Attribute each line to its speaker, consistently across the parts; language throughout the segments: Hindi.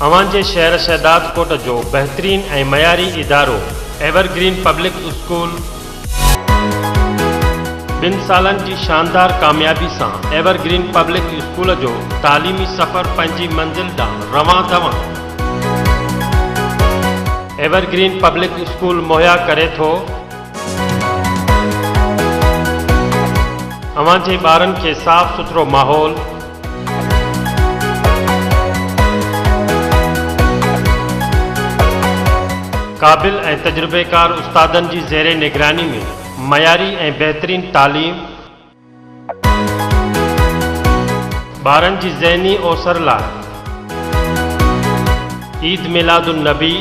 Speaker 1: अवांजे शहर शहदाद कोट जो बेहतरीन ऐं मयारी इदारो एवरग्रीन पब्लिक स्कूल 2 सालन की शानदार कामयाबी से एवरग्रीन पब्लिक स्कूल जो तालीमी सफ़र पंहिंजी मंजिल ॾांहुं रवां दवां एवरग्रीन पब्लिक स्कूल मुहैया करे थो अवांजे ॿारनि खे साफ़ सुथरो माहौल, काबिल ऐं तजुर्बेकार उस्तादन की ज़ेरे निगरानी में मयारी ऐं बेहतरीन तालीम, ॿारनि जी ज़हनी ओसर लाइ ईद मिलादुन नबी,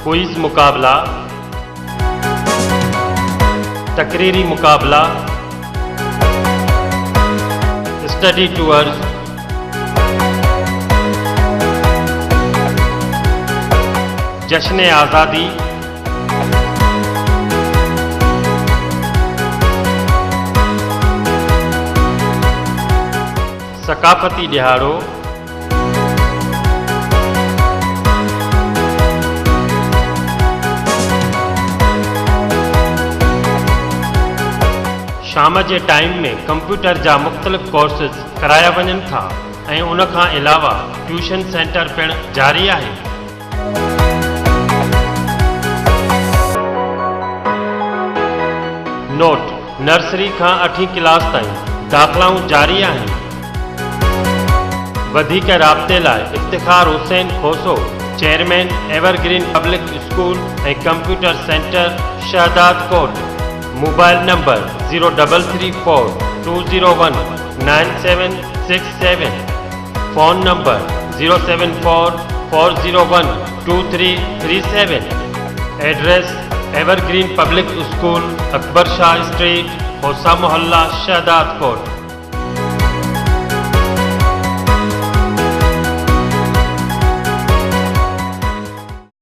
Speaker 1: क्विज़ मुकाबला, तकरीरी मुकाबला, स्टडी टूर्स, जश्न आज़ादी, सकाफती दिहाड़ो, शाम के टाइम में कंप्यूटर जा मुख्तलिफ कोर्सेस कराया वञनि था ऐं उन खां अलावा ट्यूशन सेंटर पिण जारी आहे। नोट: नर्सरी का 8वीं क्लास ताईं दाखिलाऊं जारी आहिनि। वधीक राब्ते लाइ Iftikhar Hussain Khoso, chairman evergreen public school ऐं computer centre Shahdad Kot. Mobile number 0342019767, phone number 07440123337। Address evergreen public school, Akbar Shah street, होसा मोहल्ला, शहदाद कोट।